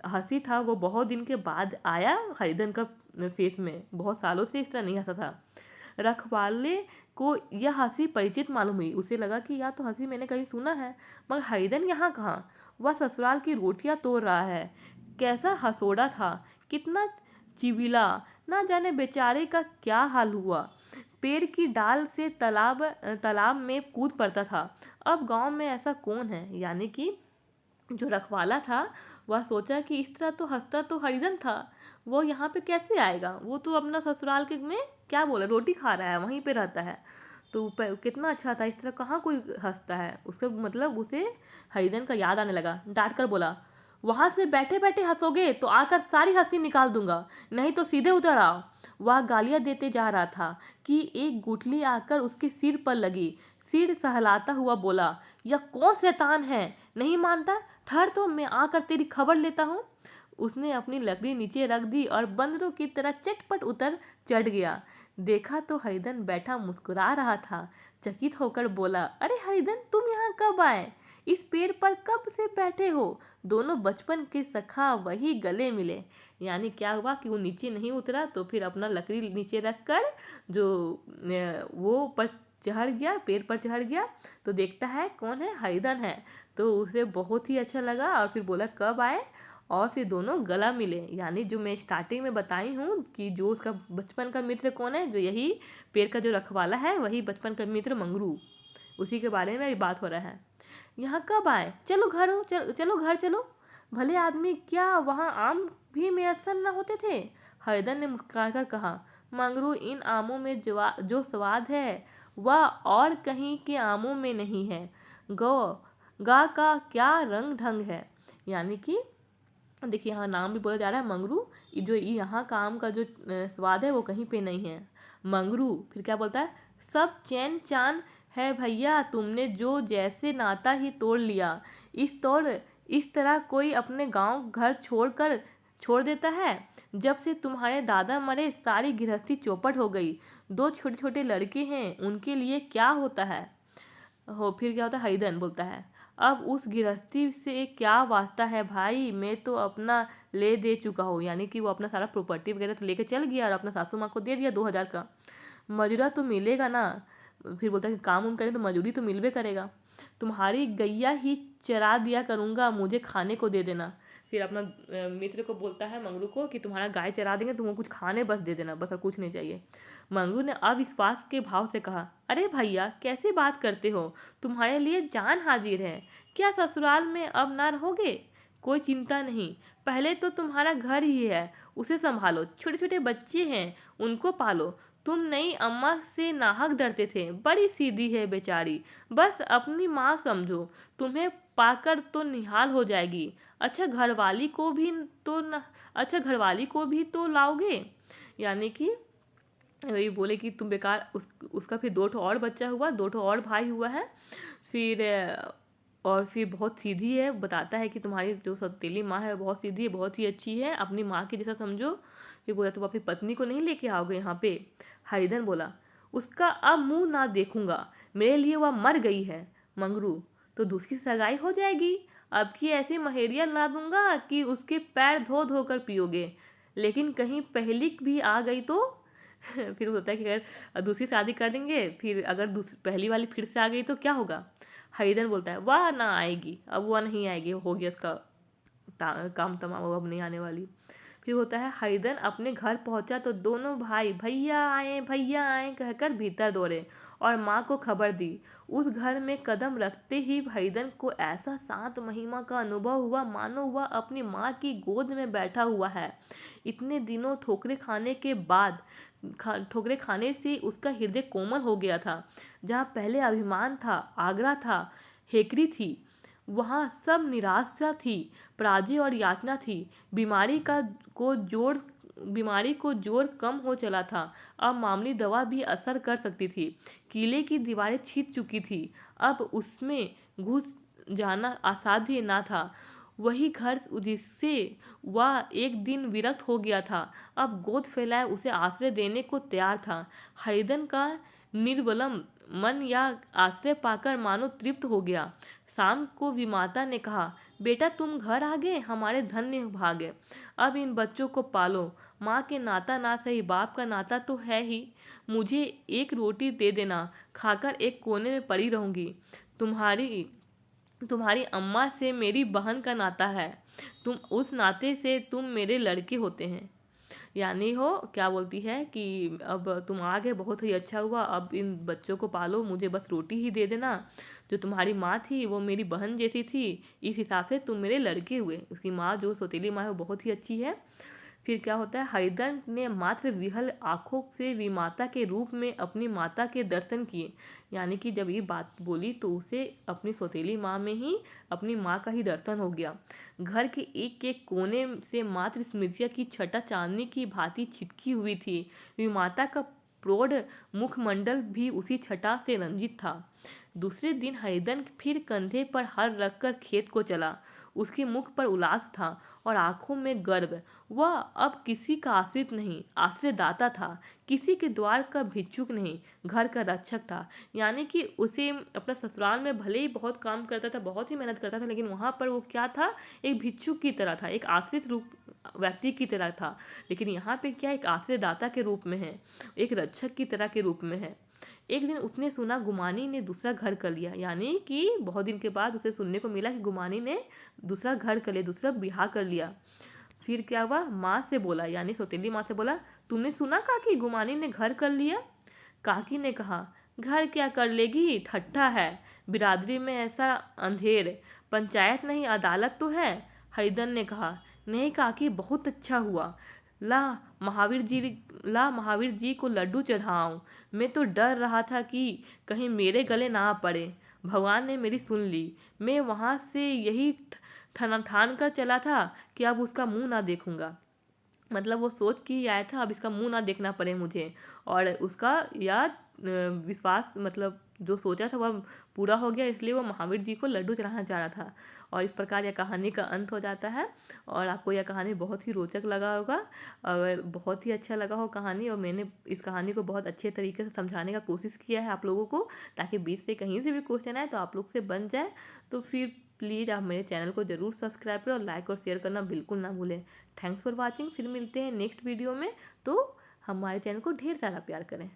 हंसी था वो बहुत दिन के बाद आया हरिधन का फेस में। बहुत सालों से इस तरह नहीं हंसा था। रखवाले को यह हंसी परिचित मालूम हुई। उसे लगा कि यह तो हंसी मैंने कहीं सुना है, मगर हरिधन यहाँ कहाँ? वह ससुराल की रोटियां तोड़ रहा है। कैसा हंसोड़ा था, कितना चिबिला, ना जाने बेचारे का क्या हाल हुआ। पेड़ की डाल से तालाब में कूद पड़ता था। अब गांव में ऐसा कौन है? यानी कि जो रखवाला था वह सोचा कि इस तरह तो हंसता तो हरिधन था, वो यहाँ पे कैसे आएगा? वो तो अपना ससुराल के में क्या बोला, रोटी खा रहा है, वहीं पे रहता है। तो कितना अच्छा था, इस तरह कहाँ कोई हंसता है। उसका मतलब उसे हरिधन का याद आने लगा। डांट कर बोला, वहां से बैठे बैठे हंसोगे तो आकर सारी हंसी निकाल दूंगा, नहीं तो सीधे उतर आओ। वह गालियां देते जा रहा था कि एक गुठली आकर उसके सिर पर लगी। सिर सहलाता हुआ बोला, यह कौन शैतान है, नहीं मानता? ठहर तो मैं आकर तेरी खबर लेता हूँ। उसने अपनी लकड़ी नीचे रख दी और बंदरों की तरह चटपट उतर चढ़ गया। देखा तो हरिधन बैठा मुस्कुरा रहा था। चकित होकर बोला, अरे हरिधन, तुम यहाँ कब आए? इस पेड़ पर कब से बैठे हो? दोनों बचपन के सखा वही गले मिले। यानी क्या हुआ कि वो नीचे नहीं उतरा, तो फिर अपना लकड़ी नीचे रख कर जो वो पर चढ़ गया, पेड़ पर चढ़ गया। तो देखता है कौन है, हरिधन है। तो उसे बहुत ही अच्छा लगा और फिर बोला कब आए, और फिर दोनों गला मिले। यानी जो मैं स्टार्टिंग में बताई हूँ कि जो उसका बचपन का मित्र कौन है, जो यही पेड़ का जो रखवाला है, वही बचपन का मित्र मंगरू, उसी के बारे में अभी बात हो रहा है। यहाँ कब आए? चलो घर हो, चलो घर चलो। भले आदमी, क्या वहाँ आम भी मैसर न होते थे? हरिधन ने मुस्कुराकर कहा, मंगरू, इन आमों में जो स्वाद है वह और कहीं के आमों में नहीं है। गो गा का क्या रंग ढंग है। यानी कि देखिए यहाँ नाम भी बोला जा रहा है मंगरू, जो यहाँ का आम का जो स्वाद है वो कहीं पे नहीं है। मंगरू फिर क्या बोलता है, सब चैन चान है भैया, तुमने जो जैसे नाता ही तोड़ लिया। इस तरह कोई अपने गांव घर छोड़ देता है? जब से तुम्हारे दादा मरे सारी गृहस्थी चौपट हो गई। दो छोटे छोटे लड़के हैं, उनके लिए क्या होता है हो? फिर क्या होता है, हरिधन बोलता है, अब उस गृहस्थी से क्या वास्ता है भाई, मैं तो अपना ले दे चुका हूँ। यानी कि वो अपना सारा प्रॉपर्टी वगैरह तो लेके चल गया और अपना सासू माँ को दे दिया 2,000 का। मजूरा तो मिलेगा ना। फिर बोलता है कि काम उम करें तो मजूरी तो मिलबे करेगा। तुम्हारी गैया ही चरा दिया करूँगा, मुझे खाने को दे देना। फिर अपना मित्र को बोलता है मंगरू को कि तुम्हारा गाय चरा देंगे, तुमको कुछ खाने बस दे देना, बस और कुछ नहीं चाहिए। मंगरू ने अविश्वास के भाव से कहा, अरे भैया कैसे बात करते हो, तुम्हारे लिए जान हाजिर है। क्या ससुराल में अब ना रहोगे? कोई चिंता नहीं, पहले तो तुम्हारा घर ही है, उसे संभालो। छोटे छोटे बच्चे हैं, उनको पालो। तुम नई अम्मा से नाहक डरते थे, बड़ी सीधी है बेचारी, बस अपनी माँ समझो। तुम्हें पाकर तो निहाल हो जाएगी। अच्छा घरवाली को भी तो लाओगे। यानी कि वही बोले कि तुम बेकार उसका फिर 2 ठो और बच्चा हुआ, 2 ठो और भाई हुआ है। फिर और फिर बहुत सीधी है, बताता है कि तुम्हारी जो सौतेली माँ है बहुत सीधी है, बहुत ही अच्छी है, अपनी माँ की जैसा समझो। फिर बोला तुम अपनी पत्नी को नहीं लेके आओगे यहाँ पे? हरिधन बोला, उसका अब मुंह ना देखूंगा, मेरे लिए वह मर गई है। मंगरू, तो दूसरी सगाई हो जाएगी। अब की ऐसी महेरिया ला दूंगा कि उसके पैर धो धो कर पियोगे। लेकिन कहीं पहली भी आ गई तो? फिर होता है कि अगर दूसरी शादी कर देंगे, फिर अगर पहली वाली फिर से आ गई तो क्या होगा? हरिधन बोलता है, वह ना आएगी, अब वह नहीं आएगी, हो गया उसका काम तमाम, वो अब नहीं आने वाली। फिर होता है हरिधन अपने घर पहुंचा तो दोनों भाई भैया आए कहकर भीतर दौड़े और माँ को खबर दी। उस घर में कदम रखते ही हरिधन को ऐसा शांत महिमा का अनुभव हुआ मानो वह अपनी माँ की गोद में बैठा हुआ है। इतने दिनों ठोकरे खाने से उसका हृदय कोमल हो गया था। जहाँ पहले अभिमान था, आगरा था, हेकड़ी थी, वहाँ सब निराशा थी, पराजय और याचना थी। बीमारी को जोर कम हो चला था। अब मामूली दवा भी असर कर सकती थी। किले की दीवारें छिद चुकी थी, अब उसमें घुस जाना असाध्य ना था। वही घर जिससे वह एक दिन विरक्त हो गया था, अब गोद फैलाए उसे आश्रय देने को तैयार था। हरिधन का निर्बलम मन या आश्रय पाकर मानो तृप्त हो गया। शाम को विमाता ने कहा, बेटा तुम घर आ गए, हमारे धन्य भाग्य। अब इन बच्चों को पालो। माँ के नाता ना सही, बाप का नाता तो है ही। मुझे एक रोटी दे देना, खाकर एक कोने में पड़ी रहूंगी। तुम्हारी तुम्हारी अम्मा से मेरी बहन का नाता है, तुम उस नाते से तुम मेरे लड़के होते हैं। यानी हो क्या बोलती है कि अब तुम आ गए, बहुत ही अच्छा हुआ, अब इन बच्चों को पालो, मुझे बस रोटी ही दे देना। जो तुम्हारी माँ थी वो मेरी बहन जैसी थी, इस हिसाब से तुम मेरे लड़के हुए। उसकी माँ जो सौतेली माँ है वो बहुत ही अच्छी है। फिर क्या होता है, हरिधन ने मात्र विहल आंखों से विमाता के रूप में अपनी माता के दर्शन किए। यानी कि जब ये बात बोली तो उसे अपनी सौतेली माँ में ही अपनी माँ का ही दर्शन हो गया। घर के एक एक कोने से मात्र स्मृतिया की छटा चांदनी की भांति छिटकी हुई थी। विमाता का प्रौढ़ मुखमंडल भी उसी छटा से रंजित था। दूसरे दिन हरिधन फिर कंधे पर हल रखकर खेत को चला। उसके मुख पर उल्लास था और आंखों में गर्व। वह अब किसी का आश्रित नहीं, आश्रयदाता था। किसी के द्वार का भिक्षुक नहीं, घर का रक्षक था। यानी कि उसे अपना ससुराल में भले ही बहुत काम करता था, बहुत ही मेहनत करता था, लेकिन वहाँ पर वो क्या था, एक भिक्षुक की तरह था, एक आश्रित रूप व्यक्ति की तरह था। लेकिन यहाँ पे क्या, एक आश्रयदाता के रूप में है, एक रक्षक की तरह के रूप में है। एक दिन उसने सुना गुमानी ने दूसरा घर कर लिया। यानी कि बहुत दिन के बाद उसे सुनने को मिला कि गुमानी ने दूसरा घर कर लिया, दूसरा ब्याह कर लिया। फिर क्या हुआ, माँ से बोला, यानी सौतेली माँ से बोला, तुमने सुना काकी, गुमानी ने घर कर लिया? काकी ने कहा, घर क्या कर लेगी, ठट्ठा है, बिरादरी में ऐसा अंधेर, पंचायत नहीं अदालत तो है। हरिधन ने कहा, नहीं काकी, बहुत अच्छा हुआ। ला महावीर जी ला महावीर जी को लड्डू चढ़ाऊं। मैं तो डर रहा था कि कहीं मेरे गले ना पड़े। भगवान ने मेरी सुन ली। मैं वहाँ से यही ठान कर चला था कि अब उसका मुंह ना देखूंगा। मतलब वो सोच के ही आया था, अब इसका मुंह ना देखना पड़े मुझे। और उसका याद विश्वास, मतलब जो सोचा था वह पूरा हो गया, इसलिए वो महावीर जी को लड्डू चढ़ाना चाह रहा था। और इस प्रकार यह कहानी का अंत हो जाता है। और आपको यह कहानी बहुत ही रोचक लगा होगा, और बहुत ही अच्छा लगा हो कहानी। और मैंने इस कहानी को बहुत अच्छे तरीके से समझाने का कोशिश किया है आप लोगों को, ताकि बीच से कहीं से भी क्वेश्चन आए तो आप लोग से बन जाए। तो फिर प्लीज़ आप मेरे चैनल को ज़रूर सब्सक्राइब करें और लाइक और शेयर करना बिल्कुल ना भूलें। Thanks for watching. फिर मिलते हैं नेक्स्ट वीडियो में। तो हमारे चैनल को ढेर सारा प्यार करें।